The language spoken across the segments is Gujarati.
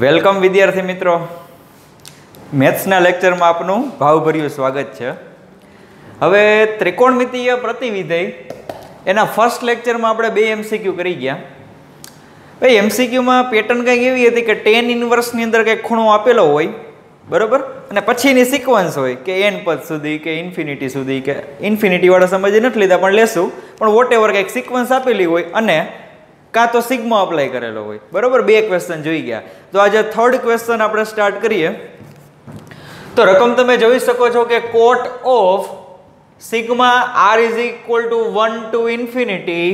વેલકમ વિદ્યાર્થી મિત્રો, મેથ્સના લેક્ચરમાં આપનું ભાવભર્યું સ્વાગત છે. હવે ત્રિકોણમિતીય પ્રતિવિધેય એના ફર્સ્ટ લેક્ચરમાં આપણે બે એમસીક્યુ કરી ગયા. ભાઈ એમસીક્યુમાં પેટર્ન કંઈક એવી હતી કે ટેન ઇનવર્સની અંદર કંઈક ખૂણો આપેલો હોય, બરાબર, અને પછીની સિક્વન્સ હોય કે એન પદ સુધી કે ઇન્ફિનિટી સુધી, કે ઇન્ફિનિટીવાળા સમજી નથી લીધા પણ લેશું, પણ વોટ એવર કંઈક સિક્વન્સ આપેલી હોય અને કાં તો સિગ્મા અપ્લાય કરેલો હોય, બરાબર. બે ક્વેશ્ચન જોઈ ગયા. તો આજે થર્ડ ક્વેશ્ચન આપણે સ્ટાર્ટ કરીએ. તો રકમ તમે જોઈ શકો છો કે cot of sigma R is equal to 1 to infinity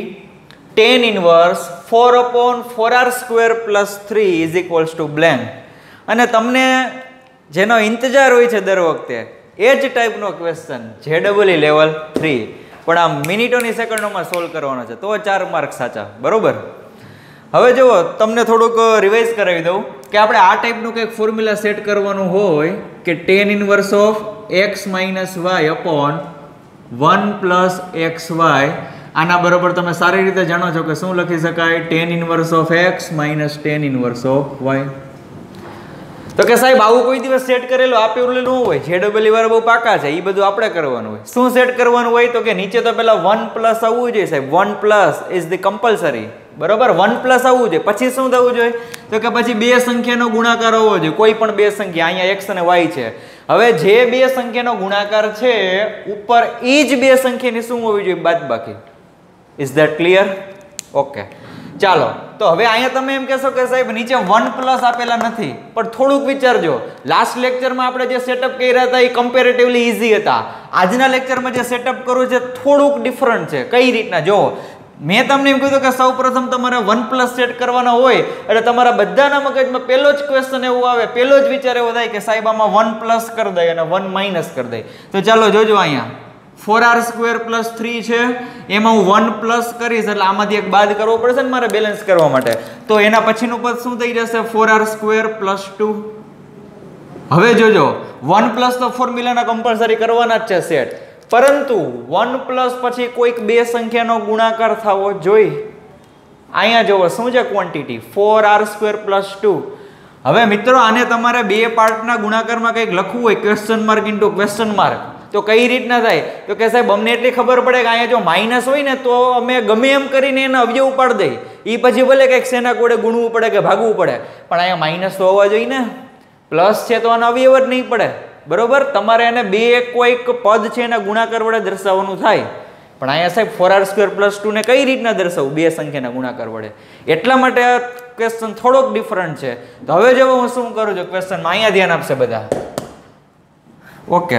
tan inverse 4/4r² + 3 is equals to blank. અને તમને જેનો ઇંતજાર હોય છે દર વખતે એ જ ટાઈપનો ક્વેશ્ચન JEE લેવલ 3, પણ આ મિનિટોની સેકન્ડોમાં સોલ્વ કરવાનો છે, તો 4 માર્ક સાચા, બરોબર. હવે જુઓ, તમને થોડુંક રિવાઇઝ કરાવી દઉં કે આપણે આ ટાઈપનું કંઈક ફોર્મ્યુલા સેટ કરવાનું હોય કે tan inverse of x - y upon 1 + xy. આના બરોબર તમે સારી રીતે જાણો છો કે શું લખી શકાય? tan inverse of x - tan inverse of y. તો કે સાહેબ આવું કોઈ દિવસ સેટ કરેલું આપેલું ન હોય, JEE વાળા બહુ પાકા છે, એ બધું આપણે કરવાનું હોય. શું સેટ કરવાનું હોય? તો કે નીચે તો પેલા 1+ આવવું જોઈએ સાહેબ, 1+ ઇઝ ધ કમ્પલસરી, બરોબર. 1+ આવવું જોઈએ. પછી શું થવું જોઈએ? તો કે પછી બે સંખ્યાનો ગુણાકાર હોવો જોઈએ, કોઈ પણ બે સંખ્યા. અહીંયા x અને y છે. હવે જે બે સંખ્યાનો ગુણાકાર છે ઉપર એ જ બે સંખ્યાની શું હોવી જોઈએ? બાદબાકી. Is that clear? ઓકે, ચાલો. તો હવે અહીંયા તમે એમ કહેશો કે સાહેબ નીચે 1+ આપેલા નથી, પણ થોડુંક વિચારજો. લાસ્ટ લેક્ચરમાં આપણે જે સેટઅપ કર્યા હતા એ કમ્પેરેટિવલી ઇઝી હતા. આજના લેક્ચરમાં જે સેટઅપ કરવું છે થોડુંક ડિફરન્ટ છે. કઈ રીતના? જો, મેં તમને એમ કીધું કે સૌ પ્રથમ તમારે 1+ સેટ કરવાનો હોય એટલે તમારા બધાના મગજમાં પહેલો જ ક્વેશ્ચન એવો આવે, પહેલો જ વિચાર એવો થાય કે સાહેબ આમાં 1+ કરી દઈએ અને 1 - કરી દઈએ. તો ચાલો જોજો, અહીંયા 4r² + 3 છે, એમાં હું 1+ કરીશ એટલે આમાંથી એક બાદ કરવો પડશે ને મારે બેલેન્સ કરવા માટે. તો એના પછીનું પદ શું થઈ જશે? 4r² + 2. હવે જોજો, 1+ તો ફોર્મ્યુલાના કમ્પલસરી કરવાના જ છે સેટ, પરંતુ 1+ પછી કોઈક બે સંખ્યાનો ગુણાકાર થવો જોઈએ. અહીંયા જોવો શું છે ક્વોન્ટિટી? 4r² + 2. હવે મિત્રો આને તમારે બે પાર્ટના ગુણાકારમાં કંઈક લખવું હોય, question mark into question mark, તો કઈ રીતના થાય? તો કે સાહેબ અમને એટલી ખબર પડે કે અહીંયા જો માઇનસ હોય ને તો અમે ગમે એમ કરીને એને અવયવ પાડી દઈએ. એ પછી ભલે કંઈક શેના કોડે ગુણવું પડે કે ભાગવું પડે, પણ અહીંયા માઇનસ તો હોવા જોઈએ ને. પ્લસ છે તો આનો અવયવ જ નહીં પડે, બરોબર. તમારે એને બે કોઈક પદ છે એના ગુણાકાર વડે દર્શાવવાનું થાય, પણ અહીંયા સાહેબ 4r² + 2 ને કઈ રીતના દર્શાવવું? બે સંખ્યાના ગુણાકાર વડે. એટલા માટે આ ક્વેશ્ચન થોડોક ડિફરન્ટ છે. તો હવે જો હું શું કરું છું ક્વેશ્ચનમાં, અહીંયા ધ્યાન આપશે બધા. ઓકે,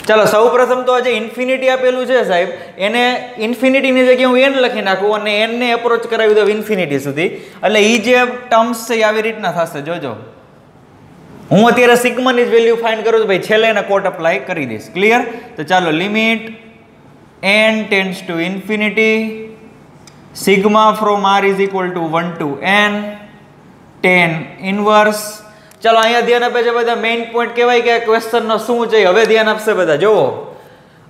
ચાલો. સૌ પ્રથમ તો જે ઇન્ફિનિટી આપેલું છે સાહેબ, એને ઇન્ફિનિટીની જગ્યાએ હું n લખી નાખું અને n ને એપ્રોચ કરાવી દઉં ઇન્ફિનિટી સુધી, એટલે એ જે ટર્મ્સ છે એ આવી રીતના થશે. જોજો, હું અત્યારે સિગ્માની જ વેલ્યુ ફાઇન્ડ કરું છું ભાઈ, છેલ્લે એને કોટ અપ્લાય કરી દઈશ. ક્લિયર? તો ચાલો, limit n tends to infinity sigma from r is equal to 1 to n tan inverse. ચાલો અહીંયા ધ્યાન આપે છે બધા. મેઇન પોઈન્ટ કહેવાય કે ક્વેશ્ચનનો શું છે, હવે ધ્યાન આપશે બધા. જોવો,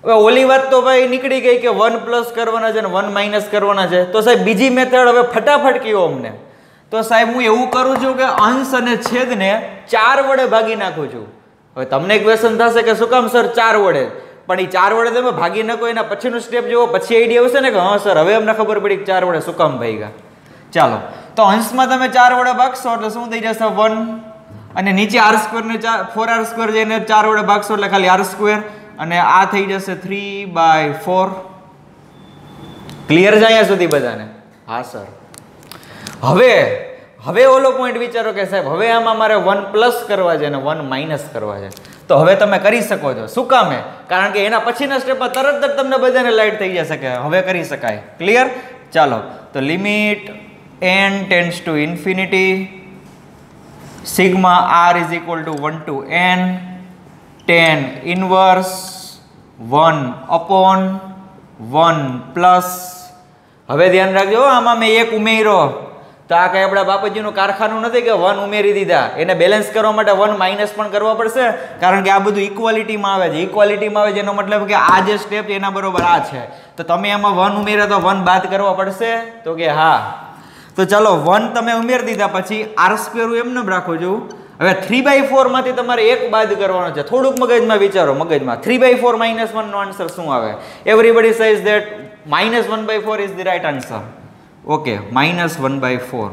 હવે ઓલી વાત તો ભાઈ નીકળી ગઈ કે 1+ કરવાના છે ને 1 - કરવાના છે. તો સાહેબ બીજી મેથડ હવે ફટાફટ કયો અમને. તો સાહેબ હું એવું કરું છું કે અંશ અને છેદને 4 વડે ભાગી નાખું છું. હવે તમને ક્વેશ્ચન થશે કે શું કામ સર 4 વડે? પણ એ 4 વડે તમે ભાગી નાખો એના પછીનું સ્ટેપ જુઓ, પછી આઈડિયા આવશે ને કે હા સર હવે અમને ખબર પડી કે 4 વડે શું કામ ભાગ્યા. ચાલો, તો અંશમાં તમે 4 વડે ભાગશો એટલે શું થઈ જશે? 1. અને નીચે r² ને 4r² જઈને 4 વડે ભાગશો એટલે ખાલી r², અને આ થઈ જશે 3/4. ક્લિયર છે અહીંયા સુધી બધાને? હા સર. હવે ઓલો પોઈન્ટ વિચારો કે સાહેબ હવે આમાં મારે 1+ કરવા છે અને 1 - કરવા છે. તો હવે તમે કરી શકો છો. શું કામે? કારણ કે એના પછીના સ્ટેપમાં તરત જ તમને બધાને લાઈટ થઈ જશે કે હવે કરી શકાય. ક્લિયર? ચાલો, તો limit n tends to infinity sigma r is equal to 1 to n tan inverse 1/1 plus. હવે ધ્યાન રાખજો, આમાં મેં એક ઉમેર્યો તો આ કઈ આપણા બાપજીનું કારખાનું નથી કે 1 ઉમેરી દીધા, એને બેલેન્સ કરવા માટે 1 માઇનસ પણ કરવા પડશે, કારણ કે આ બધું ઇક્વાલિટીમાં આવે છે. ઇક્વાલિટીમાં આવે છે એનો મતલબ કે આ જે સ્ટેપ છે એના બરોબર આ છે, તો તમે એમાં 1 ઉમેર્યા તો 1 બાદ કરવા પડશે, તો કે હા. તો ચાલો 1 તમે ઉમેરી દીધા પછી r² એમને રાખો છો. હવે 3/4 માંથી તમારે 1 બાદ કરવાનો છે. થોડુંક મગજમાં વિચારો, મગજમાં 3/4 - 1 નો આન્સર શું આવે? Everybody says that -1/4 is the right answer. Okay, -1/4.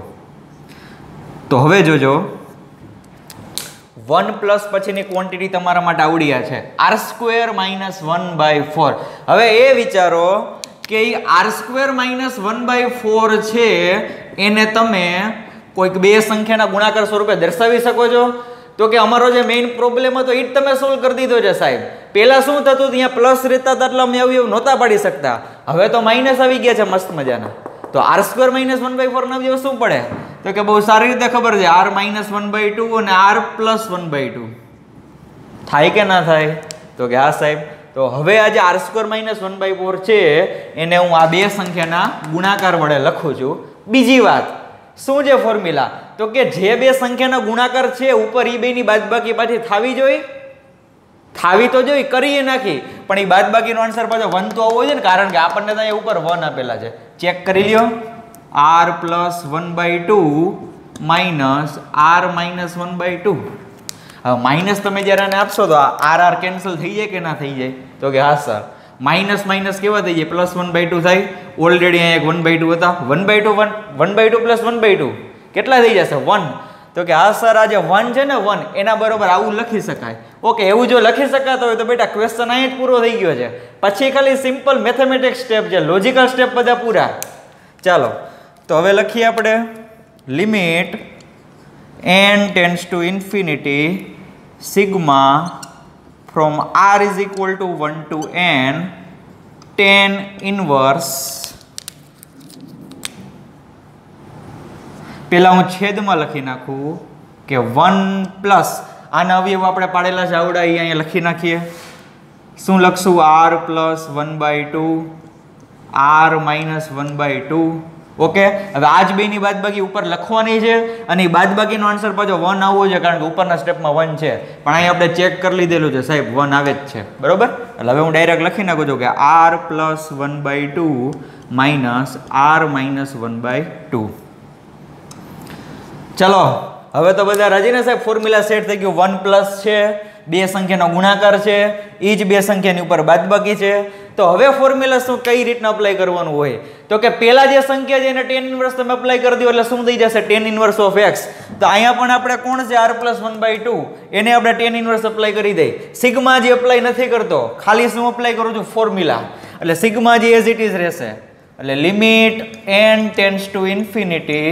તો હવે જોજો 1 પ્લસ પછીની ક્વોન્ટિટી તમારા માટે આવડ્યા છે, r² - 1/4. હવે એ વિચારો કે r² - 1/4 છે એને તમે કોઈક બે સંખ્યાના ગુણાકાર સ્વરૂપે દર્શાવી શકો છો? તો કે અમારો જે મેઇન પ્રોબ્લેમ હતો એ જ તમે સોલ્વ કરી દીધો છે સાહેબ. પહેલા શું થતું, ત્યાં પ્લસ રહેતા હતા એટલે અમે અવયવ નહોતા પાડી શકતા, હવે તો માઇનસ આવી ગયા છે મસ્ત મજાના. તો r² - 1/4 ના અવયવ શું પડે? તો કે બહુ સારી રીતે ખબર છે, r - 1/2 અને r + 1/2 થાય કે ના થાય? તો કે હા સાહેબ. તો હવે આ જે r² - 1/4 છે એને હું આ બે સંખ્યાના ગુણાકાર વડે લખું છું. બીજી વાત, શું છે ફોર્મ્યુલા? તો કે જે બે સંખ્યાના ગુણાકાર છે ઉપર એ બેની બાદબાકી પાછી થાવી તો જોઈ, કરીએ નાખી, પણ એ બાદબાકીનો આન્સર પાછો 1 તો આવવો જોઈએ ને, કારણ કે આપણને તો અહીંયા ઉપર 1 આપેલા છે. ચેક કરી લ્યો, r + 1/2 માઇનસ r - 1/2. હવે માઇનસ તમે જ્યારે આને આપશો તો r કેન્સલ થઈ જાય કે ના થઈ જાય? તો કે હા સર. માઇનસ માઇનસ કેવા થઈ જાય? +1/2 થાય. ઓલરેડી અહીંયા 1/2 હતા, 1/2 + 1/2 કેટલા થઈ જશે? 1. તો કે હા સર, આ જે 1 છે ને 1 એના બરોબર આવું લખી શકાય. ઓકે, એવું જો લખી શકાતો હોય તો બેટા ક્વેશ્ચન અહીંયા જ પૂરો થઈ ગયો છે. પછી ખાલી સિમ્પલ મેથેમેટિક્સ સ્ટેપ છે, લોજિકલ સ્ટેપ બધા પૂરા. ચાલો તો હવે લખીએ આપણે limit n tends to infinity sigma from r is equal to 1 to n tan inverse, પેલા હું છેદમાં લખી નાખું કે 1 પ્લસ આના અવયવ આપણે પાડેલા છે આવડા, અહીંયા લખી નાખીએ. શું લખશું? r + 1/2 r - 1/2. ઓકે, હવે આજ બેની બાદબાકી ઉપર લખવાની છે અને એ બાદબાકીનો આન્સર પાછો 1 આવવો છે, કારણ કે ઉપરના સ્ટેપમાં 1 છે, પણ અહીં આપણે ચેક કરી લીધેલું છે સાહેબ 1 આવે જ છે, બરોબર. એટલે હવે હું ડાયરેક્ટ લખી નાખું છું કે r + 1/2 માઇનસ r - 1/2. ચલો હવે તો બધા રાજી ને સાહેબ? ફોર્મ્યુલા સેટ થઈ ગયું. 1 પ્લસ છે, બે સંખ્યાનો ગુણાકાર છે, એ જ બે સંખ્યાની ઉપર બાદબાકી છે. તો હવે ફોર્મ્યુલા શું કઈ રીતના અપ્લાય કરવાનું હોય? તો કે પેલા જે સંખ્યા છે એને tan ઇન્વર્સ તમે અપ્લાય કરી દો એટલે શું થઈ જશે? tan inverse of x. તો અહીંયા પણ આપણે કોણ છે? r + 1/2, એને આપણે tan ઇન્વર્સ અપ્લાય કરી દઈએ. સિગ્મા જે અપ્લાય નથી કરતો, ખાલી શું અપ્લાય કરું છું? ફોર્મ્યુલા. એટલે સિગ્મા જે એઝ ઇટ ઇઝ રહેશે. એટલે limit n tends to infinity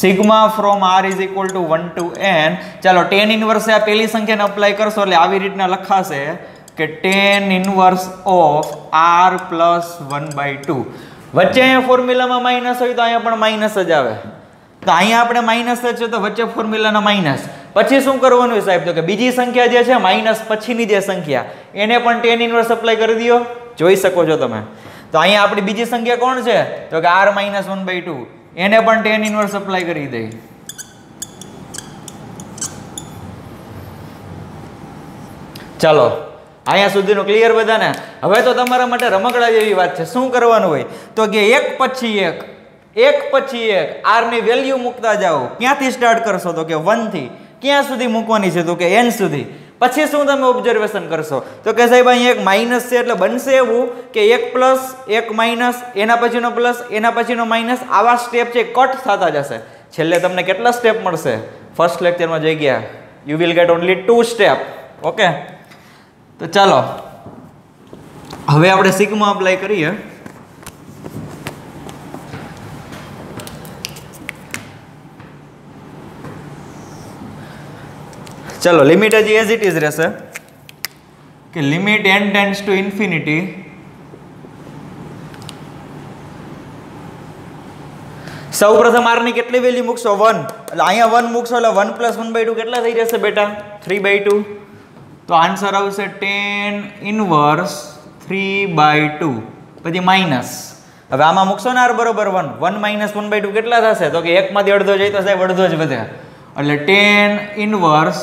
sigma from r is equal to 1 to n. ચાલો tan ઇન્વર્સ આ પેલી સંખ્યાને અપ્લાય કરશો એટલે આવી રીતના લખાશે કે tan ઇન્વર્સ ઓફ r + 1/2. વચ્ચે અહીંયા ફોર્મ્યુલામાં માઇનસ હોય તો અહીંયા પણ માઇનસ જ આવે, તો અહીંયા આપણે માઇનસ જ છે તો વચ્ચે ફોર્મ્યુલાના માઇનસ. પછી શું કરવાનું સાહેબ? તો કે બીજી સંખ્યા જે છે માઇનસ પછીની જે સંખ્યા એને પણ tan ઇન્વર્સ અપ્લાય કરી દો. જોઈ શકો છો તમે. તો અહીંયા આપણી બીજી સંખ્યા કોણ છે? તો કે r - 1/2, એને પણ tan ઇન્વર્સ અપ્લાય કરી દઈ. ચાલો અહીંયા સુધીનું ક્લિયર બધાને? હવે તો તમારા માટે રમકડા જેવી વાત છે. શું કરવાનું હોય? તો કે એક પછી એક r ની વેલ્યુ મૂકતા જાઓ. ક્યાંથી સ્ટાર્ટ કરશો? તો કે 1 થી ક્યાં સુધી મૂકવાની છે? તો કે n સુધી. પછી શું તમે ઓબ્ઝર્વેશન કરશો? તો કે સાહેબ અહીં એક માઇનસ છે એટલે બનશે એવું કે 1 પ્લસ 1 માઇનસ, એના પછીનો પ્લસ, એના પછીનો માઇનસ, આવા સ્ટેપ છે કટ થતા જશે. છેલ્લે તમને કેટલા સ્ટેપ મળશે? ફર્સ્ટ લેક્ચરમાં જઈ ગયા, you will get only 2 step. Okay, તો ચાલો હવે આપણે સિગ્મા અપ્લાય કરીએ. ચલો લિમિટ હજી એઝ ઇટ ઇઝ રહેશે કે limit n tends to infinity સૌ પ્રથમ r ની કેટલી વેલ્યુ મૂકશો? 1. એટલે અહીંયા 1 મૂકશો એટલે 1 + 1/2 કેટલા થઈ જશે બેટા? 3/2. તો આન્સર આવશે tan ઇન્વર્સ 3/2. પછી માઇનસ હવે આમાં મૂકશો ને r બરોબર 1, 1 માઇનસ 1/2 કેટલા થશે? તો કે એકમાંથી અડધો જાય તો સાહેબ અડધો જ વધે, એટલે tan ઇનવર્સ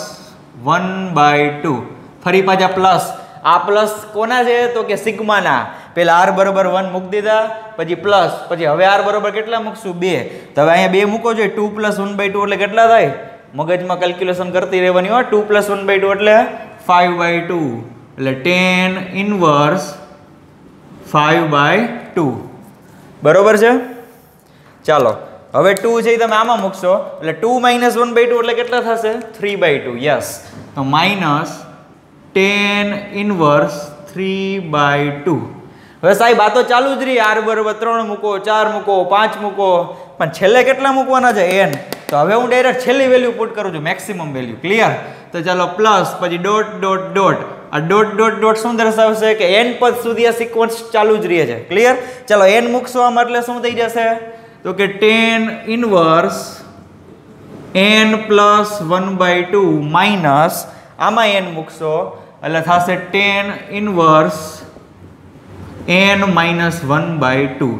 1/2. ફરી પાછા પ્લસ, આ પ્લસ કોના છે? તો કે સિગ્માના. પેલા r બરોબર 1 મૂકી દીધા, પછી પ્લસ, પછી હવે r બરોબર કેટલા મૂકશું? 2. તો હવે અહીંયા 2 મૂકો જોઈએ, 2 + 1/2 એટલે કેટલા થાય? મગજમાં કેલ્ક્યુલેશન કરતી રહેવાની હો. 2 + 1/2 એટલે 5/2, એટલે tan ઇનવર્સ 5/2. બરોબર છે? ચાલો હવે 2 છે તમે આમાં મૂકશો એટલે 2 - 1/2 એટલે કેટલા થશે? 3/2. યસ, તો માઇનસ tan ઇનવર્સ 3/2. હવે સાહેબ આ તો ચાલુ જ રહી, r બરોબર 3 મૂકો, 4 મૂકો, 5 મૂકો, પણ છેલ્લે કેટલા મૂકવાના છે? n. તો હવે હું ડાયરેક્ટ છેલ્લી વેલ્યુ પુટ કરું છું, મેક્સિમમ વેલ્યુ. ક્લિયર? તો ચાલો પ્લસ, પછી ડોટ ડોટ ડોટ. આ ડોટ ડોટ ડોટ શું દર્શાવશે? કે n પદ સુધી આ સિક્વન્સ ચાલુ જ રહે છે. ક્લિયર? ચાલો n મૂકશો આમાં એટલે શું થઈ જશે? તો કે tan ઇનવર્સ n + 1/2 માઇનસ આમાં n મૂકશો એટલે થશે tan ઇનવર્સ n - 1/2.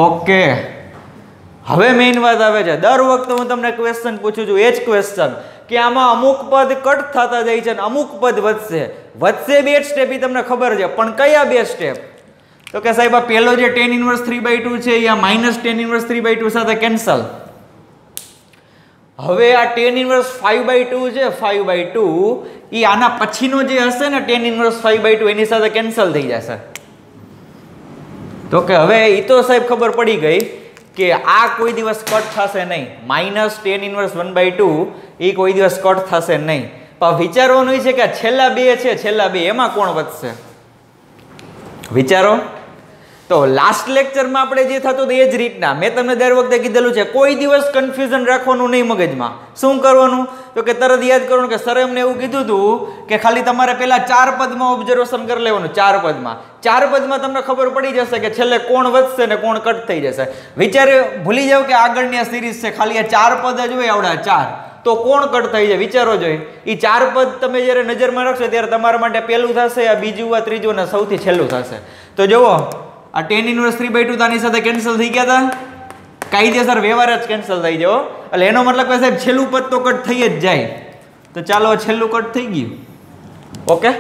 ઓકે, હવે મેઇન વાત આવે છે. દર વખતે હું તમને ક્વેશ્ચન પૂછું છું, એ જ ક્વેશ્ચન કે આમાં અમુક પદ કટ થતા જાય છે અને અમુક પદ વધશે. વધશે 2 સ્ટેપ એ તમને ખબર છે, પણ કયા 2 સ્ટેપ? તો કે સાહેબ આ પહેલો જે tan ઇનવર્સ 3/2 છે એ આ માઇનસ tan ઇનવર્સ 3/2 સાથે કેન્સલ. હવે આ tan ઇનવર્સ 5/2 છે, 5/2 એ આના પછીનો જે હશે ને tan ઇનવર્સ 5/2 એની સાથે કેન્સલ થઈ જશે. તો કે હવે એ તો સાહેબ ખબર પડી ગઈ કે આ કોઈ દિવસ કટ થશે નહીં. માઇનસ tan ઇનવર્સ 1/2 એ કોઈ દિવસ કટ થશે નહીં. પણ વિચારવાનું છે કે છેલ્લા 2 છે, છેલ્લા 2 એમાં કોણ વધશે? વિચારો. તો લાસ્ટ લેક્ચરમાં આપણે જે થતું એ જ રીતના મેં તમને દર વખતે કીધેલું છે, કોઈ દિવસ કન્ફ્યુઝન રાખવાનું નહીં મગજમાં. શું કરવાનું? તો કે તરત યાદ કરવાનું કે સર એમને એવું કીધું હતું કે ખાલી તમારે પહેલા 4 પદમાં ઓબ્ઝર્વેશન કરી લેવાનું. 4 પદમાં, 4 પદમાં તમને ખબર પડી જશે કે છેલ્લે કોણ વધશે ને કોણ કટ થઈ જશે. વિચારે ભૂલી જાવ કે આગળની આ સિરીઝ છે, ખાલી આ 4 પદ જ હોય આવડા 4, તો કોણ કટ થઈ જાય? વિચારો જોઈએ. એ 4 પદ તમે જ્યારે નજરમાં રાખશો ત્યારે તમારા માટે પહેલું થશે, આ બીજું, આ ત્રીજું અને સૌથી છેલ્લું થશે. તો જુઓ આ tan ઇનવર્સ 3/2 આની સાથે કેન્સલ થઈ ગયા હતા, કાયદેસર વ્યવહાર જ કેન્સલ થઈ ગયો. એટલે એનો મતલબ કે સાહેબ છેલ્લું પદ તો કટ થઈ જ જાય. તો ચાલો છેલ્લું કટ થઈ ગયું. ઓકે,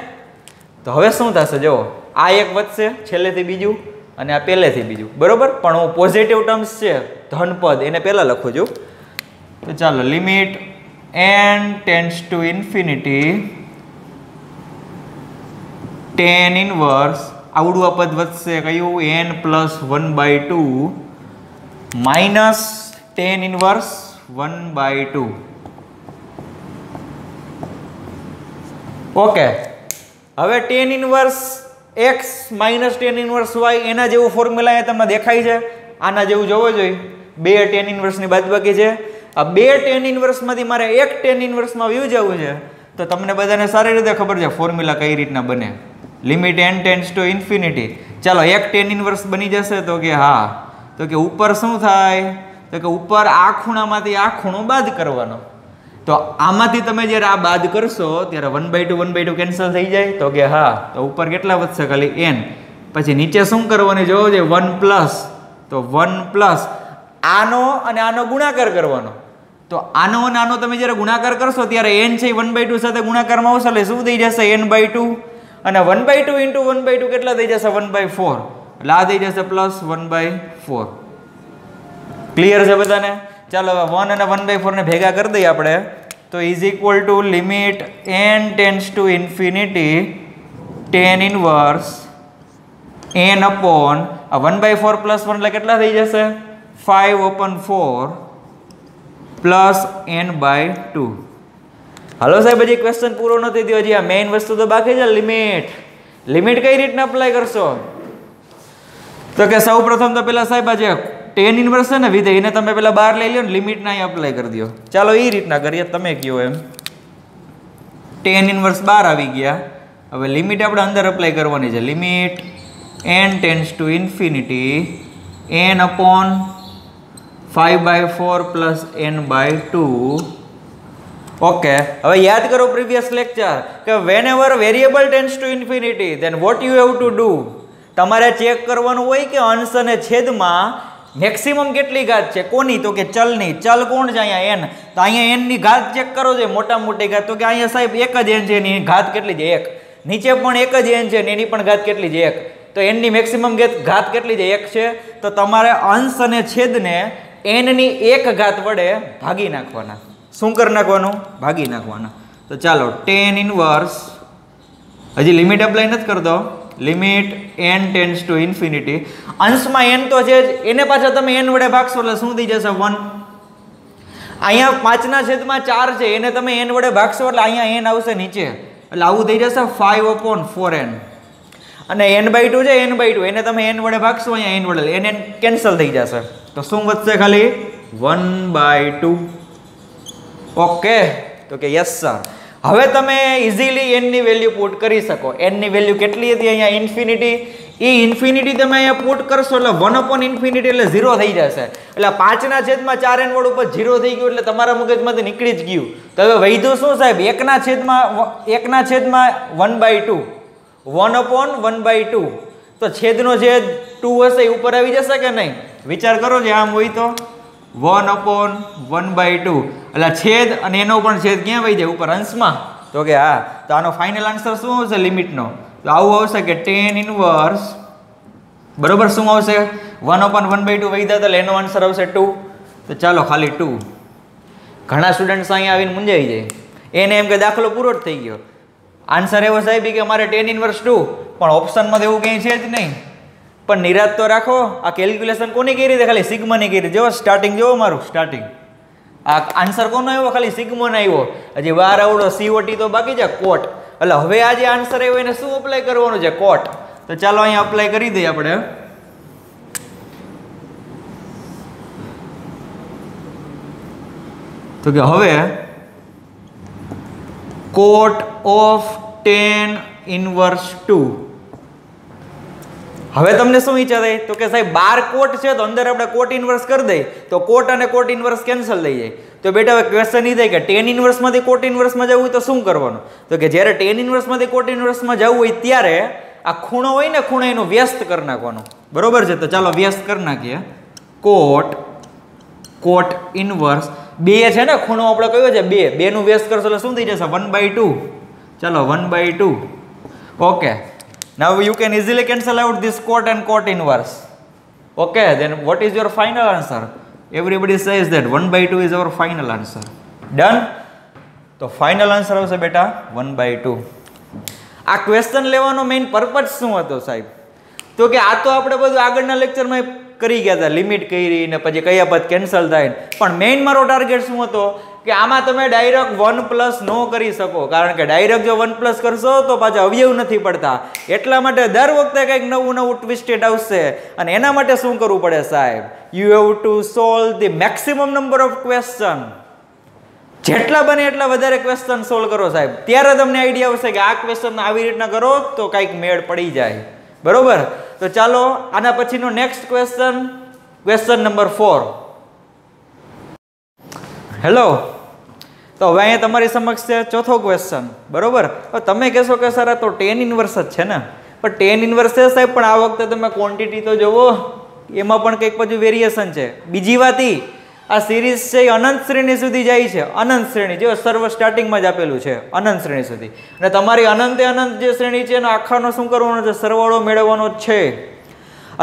તો હવે શું થશે? જુઓ આ એક વધશે છેલ્લેથી બીજું અને આ પહેલેથી બીજું. બરોબર, પણ હું પોઝિટિવ ટર્મ્સ છે ધન પદ એને પહેલા લખું છું. તો ચાલો limit n tends to infinity tan inverse આવડું આ પદ વધશે કયું? n + 1/2 minus tan inverse 1/2. Okay, હવે tan inverse x minus tan inverse y એના જેવું ફોર્મ્યુલા અહીંયા તમને દેખાય છે. આના જેવું જોવો જોઈએ. 2 tan ઇનવર્સની બાદબાકી છે. આ 2 tan ઇનવર્સમાંથી મારે 1 tan ઇનવર્સમાં વ્યૂ જવું છે. તો તમને બધાને સારી રીતે ખબર છે ફોર્મ્યુલા કઈ રીતના બને. Limit n tends to infinity. ચાલો 1 tan ઇનવર્સ બની જશે. તો કે હા, તો કે ઉપર શું થાય? તો કે ઉપર આ ખૂણામાંથી આ ખૂણો બાદ કરવાનો. તો આમાંથી તમે જ્યારે આ બાદ કરશો ત્યારે 1/2 કેન્સલ થઈ જાય. તો કે હા, તો ઉપર કેટલા વધશે? ખાલી n. પછી નીચે શું કરવાની જોવો છે? 1+. તો 1+ આનો અને આનો ગુણાકાર કરવાનો. તો આનો અને આનો તમે જ્યારે ગુણાકાર કરશો ત્યારે n છે 1/2 સાથે ગુણાકારમાં આવશે એટલે શું થઈ જશે? n/2. અને 1/2 × 1/2 કેટલા થઈ જશે? 1/4. એટલે આ થઈ જશે +1/4. ક્લિયર છે બધાને? ચાલો હવે 1 અને 1/4 ને ભેગા કરી દઈએ આપણે. તો is equal two limit n tends to infinity tan inverse n upon 1/4 + 1 એટલે કેટલા થઈ જશે? 5/4 પ્લસ n/2. હાલો સાહેબ, હજી ક્વેશ્ચન પૂરો નથી થયો. હજી આ મેઇન વસ્તુ તો બાકી છે. લિમિટ. લિમિટ કઈ રીતના અપ્લાય કરશો? તો કે સૌ પ્રથમ તો પેલા સાહેબ આજે tan ઇનવર્સ છે ને વિધેય એને તમે પેલા બહાર લઈ લો ને, લિમિટના અહીં અપ્લાય કરી દો. ચાલો એ રીતના કરીએ, તમે કહો એમ. tan ઇનવર્સ બહાર આવી ગયા. હવે લિમિટ આપણે અંદર અપ્લાય કરવાની છે. Limit n tends to infinity n upon 5/4 plus n/2. Okay, હવે યાદ કરો પ્રીવિયસ લેક્ચર કે whenever variable tends to infinity then what you have to do? તમારે ચેક કરવાનું હોય કે અંશ અને છેદમાં મેક્સિમમ કેટલી ઘાત છે, કોની? તો કે ચલની. ચલ કોણ છે અહીંયા? એન. તો અહીંયા એન ની ઘાત ચેક કરો છો, મોટા મોટી ઘાત. તો કે અહીંયા સાહેબ એક જ એન છે, એની ઘાત કેટલી છે? 1. નીચે પણ એક જ એન છે, એની પણ ઘાત કેટલી છે? 1. તો એન ની મેક્સિમમ ઘાત કેટલી છે? 1 છે. તો તમારે અંશ અને છેદને એન ની 1 ઘાત વડે ભાગી નાખવાના. શું કરી નાખવાનું? ભાગી નાખવાના. તો ચાલો tan ઇનવર્સ, હજી લિમિટ એપ્લાય નથી કરતો, limit n tends to infinity. અંશમાં n તો છે જ, એને પાછા તમે n વડે ભાગશો એટલે શું થઈ જશે? 1. અહીંયા 5/4 છે, એને તમે n વડે ભાગશો એટલે અહીંયા n આવશે નીચે, એટલે આવું થઈ જશે 5/4n. અને n/2 છે, n/2 એને તમે n વડે ભાગશો, અહીંયા n વડે n કેન્સલ થઈ જશે. તો શું વધશે? ખાલી 1/2. ઓકે, તો કે યસ સર. હવે તમે ઇઝીલી n ની વેલ્યુ પુટ કરી શકો. n ની વેલ્યુ કેટલી હતી? અહીંયા ઇન્ફિનિટી. એ ઇન્ફિનિટી તમે અહીંયા પુટ કરશો એટલે 1/∞ એટલે 0 થઈ જશે. એટલે 5/4n વડ ઉપર 0 થઈ ગયું એટલે તમારા મગજમાંથી નીકળી જ ગયું. તો હવે વૈધું શું સાહેબ? 1/1/2 1/1/2. તો છેદનો જે 2 હશે એ ઉપર આવી જશે કે નહીં? વિચાર કરો જે આમ હોય તો 1/1/2 એટલે છેદ અને એનો પણ છેદ ક્યાં વહી જાય? ઉપર અંશમાં. તો કે હા. તો આનો ફાઇનલ આન્સર શું આવશે લિમિટનો? તો આવું આવશે કે tan ઇનવર્સ બરોબર શું આવશે? 1/1/2 વહીધા તો એનો આન્સર આવશે 2. તો ચાલો ખાલી 2. ઘણા સ્ટુડન્ટ્સ અહીંયા આવીને મૂંઝાઈ જાય, એને એમ કે દાખલો પૂરો જ થઈ ગયો. આન્સર એવો સાહેબ કે અમારે tan ઇનવર્સ 2, પણ ઓપ્શનમાં તો એવું કંઈ છે જ નહીં. પણ નિરાત તો રાખો. આ કેલ્ક્યુલેશન કોની કરી હતી? ખાલી સિગ્માની કરી. જો સ્ટાર્ટિંગ જોવો મારું સ્ટાર્ટિંગ. આ આન્સર કોનો આવ્યો? ખાલી સિગ્માનો આવ્યો. હજી વાર આવડો COT તો બાકી છે, કોટ. એટલે હવે આ જે આન્સર આવ્યો એને શું અપ્લાય કરવાનું છે? કોટ. તો ચાલો અહીંયા અપ્લાય કરી દઈએ આપણે. તો કે હવે કોટ ઓફ tan ઇનવર્સ 2. હવે તમને શું ઈચ્છા થાય? તો કે સાહેબ 12 કોટ છે તો અંદર આપણે કોટ ઇનવર્સ કરી દઈએ તો કોટ અને કોટ ઇનવર્સ કેન્સલ થઈ જાય. તો બેટા હવે ક્વેશ્ચન એ થાય કે tan ઇનવર્સમાંથી કોટ ઇનવર્સમાં જવું હોય તો શું કરવાનું? તો કે જ્યારે tan ઇનવર્સમાંથી કોટ ઇનવર્સમાં જવું હોય ત્યારે આ ખૂણો હોય ને, ખૂણો એનો વ્યસ્ત કરી નાખવાનો. બરોબર છે? તો ચાલો વ્યસ્ત કરી નાખીએ. કોટ ઇનવર્સ 2 છે ને, ખૂણો આપણે કયો છે? 2 નું વ્યસ્ત કરશો એટલે શું થઈ જશે? 1/2. ચાલો 1/2. Okay. Now you can easily cancel out this cot and cot inverse. Okay, then what is your final answer? Everybody says that 1/2 is our final answer. Done? તો ફાઇનલ આન્સર આવશે બેટા 1/2. આ ક્વેશ્ચન લેવાનો મેઇન પર્પઝ શું હતો સાહેબ? તો કે આ તો આપણે બધું આગળના લેક્ચરમાં કરી ગયા હતા, લિમિટ કરી ને પછી કયા પદ કેન્સલ થાય. પણ મેઇન મારો ટાર્ગેટ શું હતો કે આમાં તમે ડાયરેક્ટ 1+ ન કરી શકો, કારણ કે ડાયરેક્ટ જો 1+ કરશો તો પાછા અવયવ નથી પડતા. એટલા માટે દર વખતે કંઈક નવું ટ્વિસ્ટેડ આવશે અને એના માટે શું કરવું પડે સાહેબ? You have to solve the maximum number of question. જેટલા બને એટલા વધારે ક્વેશ્ચન સોલ્વ કરો સાહેબ, ત્યારે તમને આઈડિયા આવશે કે આ ક્વેશ્ચન આવી રીતના કરો તો કંઈક મેળ પડી જાય. બરોબર? તો ચાલો આના પછીનો નેક્સ્ટ ક્વેશ્ચન નંબર 4. હેલો. તો હવે અહીંયા તમારી સમક્ષ છે ચોથો ક્વેશ્ચન. બરોબર? તો તમે કહેશો કે સર આ તો tan ઇનવર્સ જ છે ને. પણ tan ઇનવર્સ છે સાહેબ, પણ આ વખતે તમે ક્વોન્ટિટી તો જુઓ, એમાં પણ કંઈક પછી વેરિએશન છે. બીજી વાત એ, આ સિરીઝ છે એ અનંત શ્રેણી સુધી જાય છે. અનંત શ્રેણી જો સર્વ સ્ટાર્ટિંગમાં જ આપેલું છે, અનંત શ્રેણી સુધી. અને તમારી અનંતે અનંત જે શ્રેણી છે એનો આખાનો શું કરવાનો છે? સરવાળો મેળવવાનો જ છે.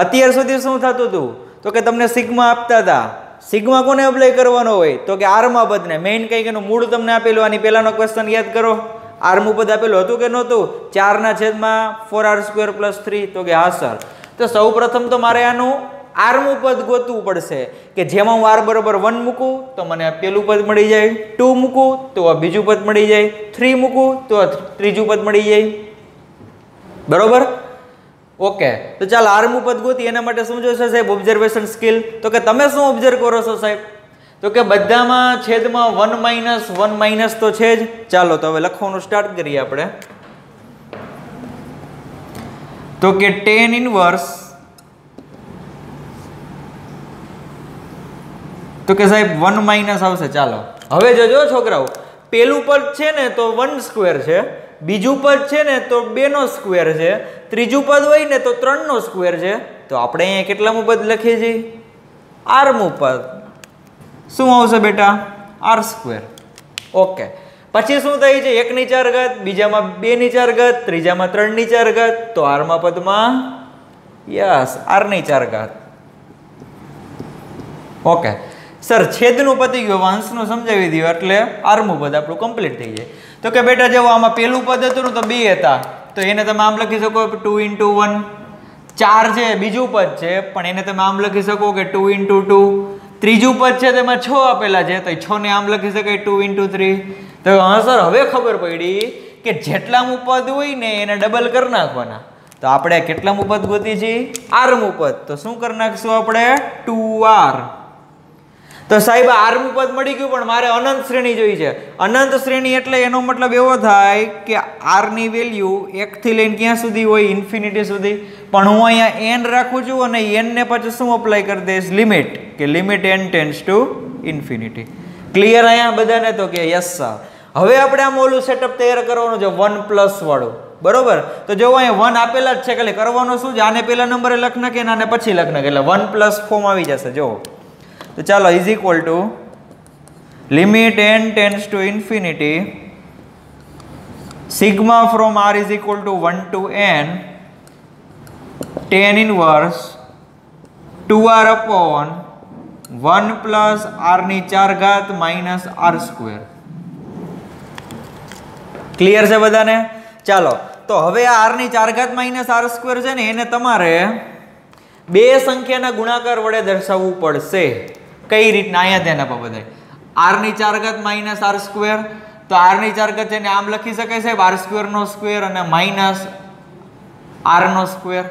અત્યાર સુધી શું થતું હતું? તો કે તમને સિગ્મા આપતા હતા. સિગ્મા કોને અપ્લાય કરવાનો હોય? તો કે આરમા પદને. મેઇન કંઈક એનું મૂળ તમને આપેલું. આની પહેલાનો ક્વેશ્ચન યાદ કરો. આરમું પદ આપેલું હતું કે નહોતું? 4/4r² + 3. તો કે હા સર. તો સૌ પ્રથમ તો મારે આનું આરમું પદ ગોતવું પડશે કે જેમાં હું r બરોબર 1 મૂકું તો મને પેલું પદ મળી જાય, 2 મૂકું તો આ બીજું પદ મળી જાય, 3 મૂકું તો આ ત્રીજું પદ મળી જાય. બરોબર? ઓકે. તો ચાલ આરમું પદ ગોતી. એના માટે શું જોશે સાહેબ? Observation skill. તો કે તમે શું ઓબ્ઝર્વ કરો છો સાહેબ? તો કે બધામાં છેદમાં 1 - તો છે જ. ચાલો તો હવે લખવાનું સ્ટાર્ટ કરીએ આપણે. તો કે tan ઇનવર્સ, તો કે સાહેબ 1 - આવશે. ચાલો હવે જોજો છોકરાઓ, પેલું પદ છે ને તો 1² છે, બીજું પદ છે ને તો 2 નો સ્ક્વેર છે, ત્રીજું પદ હોય ને તો 3 નો સ્ક્વેર છે, તો આપણે અહીંયા કેટલામું પદ લખીએ છીએ? આરમું પદ. શું આવશે બેટા? R square. ઓકે. પછી શું થાય છે? 1 ની 4 ઘાત, બીજામાં 2 ની 4 ઘાત, ત્રીજામાં 3 ની 4 ઘાત, તો આરમા પદમાં યસ આર ની 4 ઘાત. ઓકે સર, છેદનું પતી ગયું, અંશનું સમજાવી દઉં એટલે આરમું પદ આપણું કમ્પ્લીટ થઈ જાય. તો કે બેટા જો આમાં પેલું પદ હતું ને તો 2 હતા, તો એને તમે આમ લખી શકો 2 × 1. 4 છે બીજું પદ છે, પણ એને તમે આમ લખી શકો કે 2 × 2. ત્રીજું પદ છે તેમાં 6 આપેલા છે, તો 6 ને આમ લખી શકાય 2 × 3. તો હા સર, હવે ખબર પડી કે જેટલામું પદ હોય ને એને ડબલ કરી નાખવાના. તો આપણે કેટલામું પદ ગોતી છીએ? આરમું પદ. તો શું કરી નાખશું આપણે? 2r. તો સાહેબ આરમું પદ મળી ગયું, પણ મારે અનંત શ્રેણી જોઈ છે. અનંત શ્રેણી એટલે એનો મતલબ એવો થાય કે r ની વેલ્યુ 1 થી લઈને ક્યાં સુધી હોય? ઇન્ફિનિટી સુધી. પણ હું અહીંયા n રાખું છું અને n ને પછી શું અપ્લાય કરી દઈશ? લિમિટ, કે limit n tends to infinity. Clear અહીંયા બધાને? તો કે યસ સર. હવે આપણે આમ ઓલું સેટઅપ તૈયાર કરવાનું છે 1+ વાળું, બરોબર? તો જો અહીંયા 1 આપેલા જ છે, ખાલી કરવાનું શું છે? આને પહેલા નંબરે લખ નાખીએ અને આને પછી લખ નાખીએ, એટલે 1+ ફોર્મ આવી જશે. જો તો ચાલો, is equal two limit n tends to infinity sigma from r is equal to 1 to n tan inverse 2r upon 1 plus r ની 4 ઘાત માઇનસ r સ્ક્વેર. ક્લિયર છે બધાને? ચાલો, તો હવે આ r ની 4 ઘાત માઇનસ r સ્ક્વેર છે ને એને તમારે બે સંખ્યાના ગુણાકાર વડે દર્શાવવું પડશે. કઈ રીતના? અહીંયા ધ્યાન આપો બધાય. r ની 4 ઘાત માઇનસ r સ્ક્વેર, તો r ની 4 ઘાત છે ને આમ લખી શકાય સાહેબ r સ્ક્વેર નો સ્ક્વેર અને માઇનસ r નો સ્ક્વેર.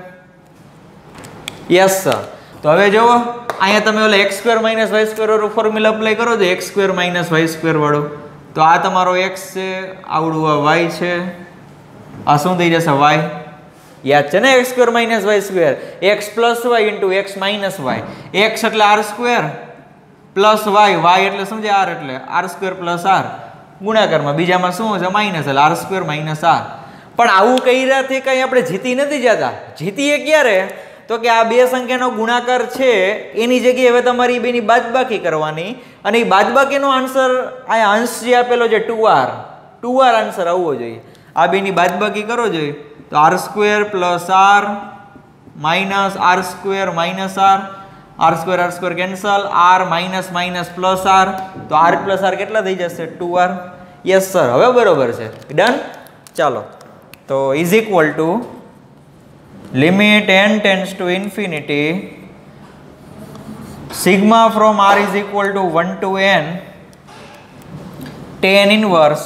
Yes sir. તો હવે જુઓ અહીંયા તમે ઓલા x² - y² વાળું ફોર્મ્યુલા અપ્લાય કરો છો, x² - y² વાળું. તો આ તમારો x છે, આવડું આ y છે, આ શું થઈ જશે? y. યાદ છે ને? x² - y², x + y * x - y. x એટલે r² પ્લસ y, y એટલે શું છે? r, એટલે r² + r ગુણાકારમાં બીજામાં શું છે? માઇનસ, એટલે r² - r. પણ આવું કર્યાથી કંઈ આપણે જીતી નથી જતા. જીતીએ ક્યારે? તો કે આ બે સંખ્યાનો ગુણાકાર છે એની જગ્યાએ હવે તમારી બેની બાદબાકી કરવાની, અને એ બાદબાકીનો આન્સર આ અંશ જે આપેલો છે 2r આન્સર આવવો જોઈએ. આ બેની બાદબાકી કરો જોઈએ તો r² + r minus r² minus r, r² cancel, r minus minus plus r, તો r + r કેટલા થઈ જશે? 2r. યસ સર, હવે બરોબર છે. ડન. ચાલો, તો is equal two limit n tends to infinity sigma from r is equal to 1 to n tan inverse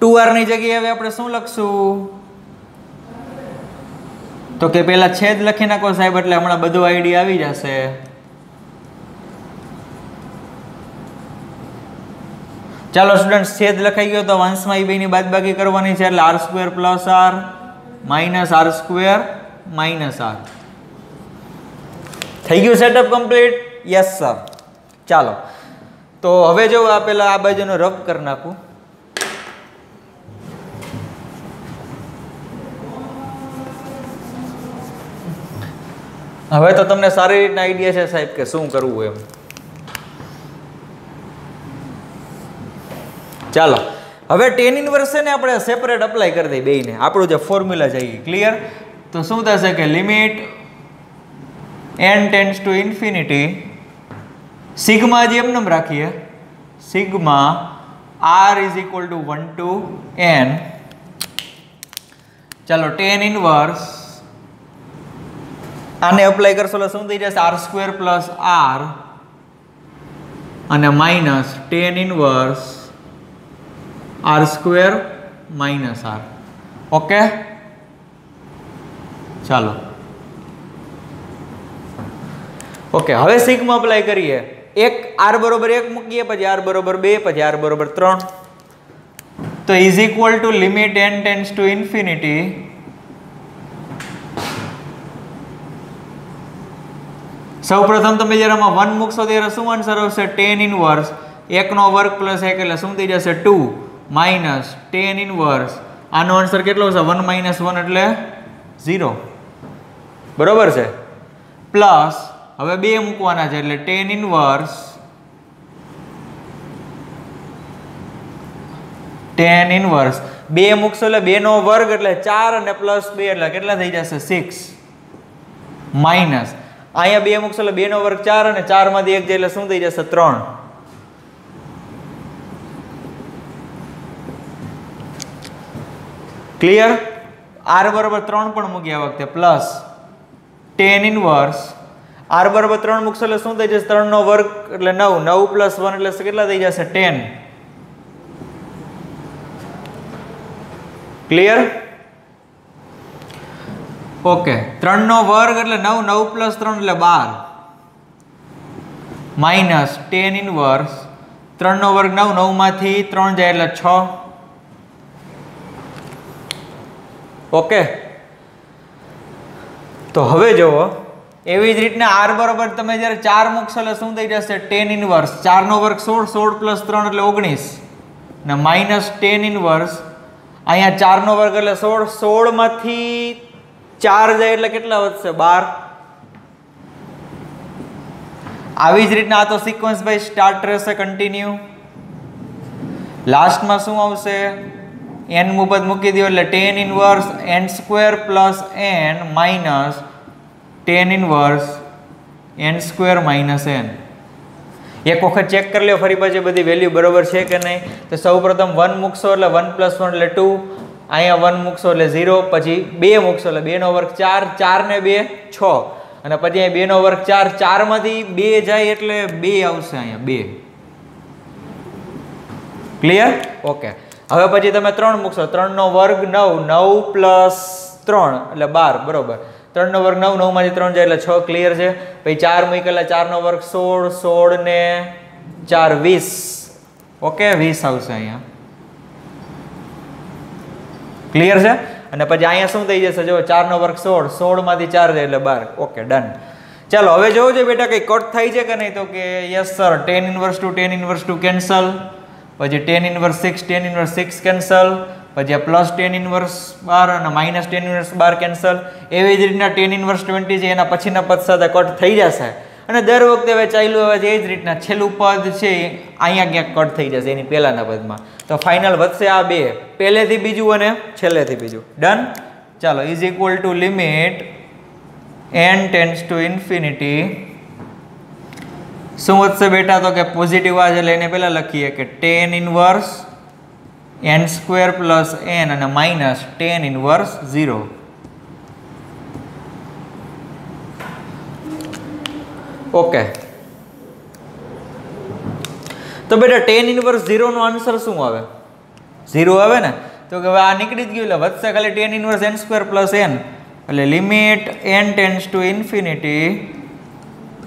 2r ની જગ્યાએ હવે આપણે શું લખશું? તો કે પેલા છેદ લખી નાખો સાહેબ, એટલે હમણાં બધું આઈડિયા આવી જશે. ચાલો સ્ટુડન્ટ, છેદ લખાઈ ગયો તો અંશમાં એ બેની બાદબાકી કરવાની છે, એટલે r² + r minus r² minus r. થઈ ગયું સેટઅપ કમ્પ્લીટ? Yes sir. ચાલો, તો હવે જો આ પેલા આ બાજુનો રફ કરી નાખું. હવે તો તમને સારી રીતના આઈડિયા છે સાહેબ કે શું કરવું એમ. ચાલો, હવે tan ઇનવર્સ છે ને આપણે સેપરેટ અપ્લાય કરી દઈએ બેયને, આપણું જે ફોર્મ્યુલા છે. ક્લિયર? તો શું થશે કે limit n tends to infinity sigma જે એમ રાખીએ, sigma r is equal to 1 to n. ચાલો, tan ઇનવર્સ આને અપ્લાય કરશો એટલે શું થઈ જશે? r² + r અને minus tan inverse r² minus r. Okay, ચાલો. ઓકે, હવે સિગ્મા અપ્લાય કરીએ. એક r = 1 મૂકીએ, પછી r = 2, પછી r = 3. તો is equal two limit n tends to infinity સૌપ્રથમ તમે જ્યારે આમાં 1 મૂકશો ત્યારે શું આન્સર આવશે? tan ઇનવર્સ 1 નો વર્ગ + 1 એટલે શું થઈ જશે? 2 માઇનસ ટેન ઇનવર્સ, આનો આન્સર કેટલો છે 1 - 1 એટલે 0, બરોબર છે, પ્લસ હવે 2 મૂકવાના છે એટલે ટેન ઇનવર્સ ટેન ઇનવર્સ 2 મૂકશો એટલે 2 નો વર્ગ એટલે 4 અને પ્લસ 2 એટલે કેટલા થઈ જશે 6 માઇનસ અહીંયા 2 મૂકશો એટલે 2 નો વર્ગ 4 અને 4 માંથી 1 જાય એટલે શું થઈ જશે 3. ક્લિયર? r બરાબર 3 પણ મૂકી આ વખતે પ્લસ ટેન ઇનવર્સ r બરાબર 3 મૂકશો એટલે શું થઈ જશે 3 નો વર્ગ એટલે 9, 9 પ્લસ 1 એટલે કેટલા થઈ જશે 10. ક્લિયર? ઓકે, 3 નો વર્ગ એટલે 9, 9 પ્લસ 3 એટલે 12 માઇનસ ટેન ઇનવર્સ 3 નો વર્ગ 9, 9 માંથી 3 જાય એટલે 6. ઓકે, તો હવે જુઓ એવી જ રીતના r બરાબર તમે જ્યારે 4 મૂકશો એટલે શું થઈ જશે ટેન ઇનવર્સ 4 નો વર્ગ 16, 16 પ્લસ 3 એટલે 19 ને માઇનસ ટેન ઇનવર્સ અહીંયા 4 નો વર્ગ એટલે 16, 16 માંથી 4 જાય એટલે કેટલા વધશે 12. આવી જ રીતના આ તો સિક્વન્સ બાય સ્ટાર્ટ રહેશે કન્ટિન્યુ. લાસ્ટમાં શું આવશે n મુ પદ મૂકી દો એટલે tan inverse n² plus n minus tan inverse n² minus n. એક વખત ચેક કરી લો ફરી પાછી બધી વેલ્યુ બરોબર છે કે નહીં. તો સૌપ્રથમ 1 મૂકશો એટલે 1 + 1 એટલે 2, અહીંયા 1 મૂકશો એટલે 0, પછી 2 મૂકશો એટલે 2 નો વર્ગ 4, 4 ને 2 6 અને પછી અહીંયા 2 નો વર્ગ 4, 4 માંથી 2 જાય એટલે 2 આવશે અહીંયા 2. ક્લિયર? ઓકે, હવે પછી તમે 3 મૂકશો 3 નો વર્ગ 9, 9 પ્લસ 3 એટલે 12, બરોબર, 3 નો વર્ગ 9, 9 માંથી 3 જાય એટલે 6. ક્લિયર છે? પછી 4 મૂકેલા 4 નો વર્ગ 16, 16 ને 4 20. ઓકે, 20 આવશે અહીંયા. ક્લિયર છે? અને પછી અહીંયા શું થઈ જશે જો 4 નો વર્ગ 16, 16 માંથી 4 જાય એટલે 12. Okay, done. ચાલો હવે જોવું છે બેટા કઈ કટ થાય છે કે નહીં. તો કે yes sir, tan inverse two tan inverse two cancel, પછી tan inverse 6 tan inverse 6 cancel, પછી આ પ્લસ ટેન ઇનવર્સ 12 અને માઇનસ ટેન ઇનવર્સ 12 કેન્સલ. એવી જ રીતના ટેન ઇનવર્સ 20 છે એના પછીના પદ સાથે કટ થઈ જશે અને દર વખતે હવે ચાલ્યું હવે એ જ રીતના છેલ્લું પદ છે અહીંયા ક્યાંક કટ થઈ જશે એની પહેલાના પદમાં. તો ફાઇનલ વધશે આ બે, પહેલેથી બીજું અને છેલ્લેથી બીજું. ડન. ચાલો, is equal two limit n tends to infinity. શું વધશે બેટા? તો કે પોઝિટિવ આ છે એટલે એને પહેલા લખીએ કે tan inverse n² plus n અને માઇનસ ટેન ઇનવર્સ 0. ઓકે, તો બેટા ટેન ઇનવર્સ 0 નો આન્સર શું આવે? 0 આવે ને. તો કે હવે આ નીકળી જ ગયું એટલે વધશે ખાલી tan inverse n² plus n એટલે limit n tends to infinity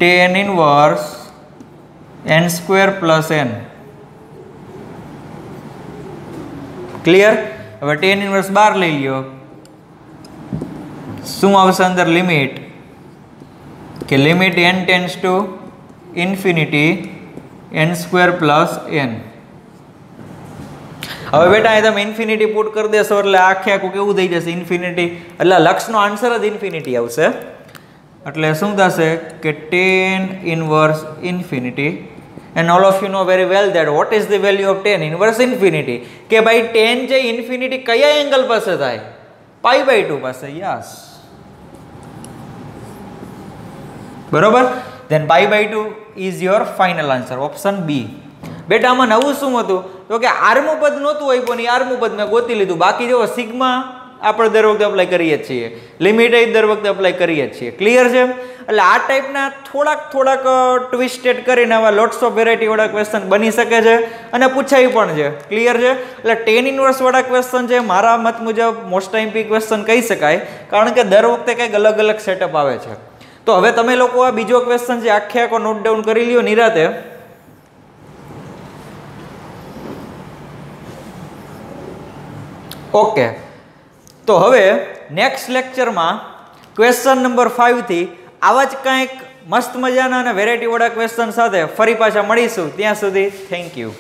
tan inverse n² plus n. Clear? હવે ટેન ઇનવર્સ 12 લઈ લ્યો. શું આવશે અંદર લિમિટ? કે limit n tends to infinity n² plus n. હવે બેટા અહીં તમે ઇન્ફિનિટી પુટ કરી દેશો એટલે આખે આખું કેવું થઈ જશે ઇન્ફિનિટી, એટલે લક્ષનો આન્સર જ ઇન્ફિનિટી આવશે. એટલે શું થશે કે tan inverse infinity. And all of you know very well that what is the value of tan inverse infinity? કે ભાઈ tan જે ઇન્ફિનિટી કયા એંગલ પાસે થાય? π/2 પાસે. યસ, બરોબર. then π/2 is your final answer, option B. બેટા આમાં નવું શું હતું? તો કે આરમું પદ નહોતું આપ્યું ને આરમું પદ મેં ગોતી લીધું. બાકી જો સિગ્મા આપણે દર વખતે અપ્લાય કરીએ જ છીએ, લિમિટ દર વખતે અપ્લાય કરીએ જ છીએ. ક્લિયર છે? એટલે આ ટાઈપના થોડાક ટ્વિસ્ટેડ કરીને આવા લોટ્સ ઓફ વેરાયટી વાળા ક્વેશ્ચન બની શકે છે અને પૂછાય પણ છે. ક્લિયર છે? એટલે ટેન ઇનવર્સ વાળા ક્વેશ્ચન છે મારા મત મુજબ મોસ્ટ ટાઈમ્પી ક્વેશ્ચન કહી શકાય, કારણ કે દર વખતે કંઈક અલગ અલગ સેટઅપ આવે છે. તો હવે તમે લોકો આ બીજો ક્વેશ્ચન છે આખે આખો નોટ ડાઉન કરી લ્યો નિરાતે. ઓકે, તો હવે નેક્સ્ટ લેક્ચરમાં ક્વેશ્ચન નંબર 5 થી આવા જ કંઈક મસ્ત મજાના અને વેરાયટી વાળા ક્વેશ્ચન સાથે ફરી પાછા મળીશું. ત્યાં સુધી થેન્ક યુ.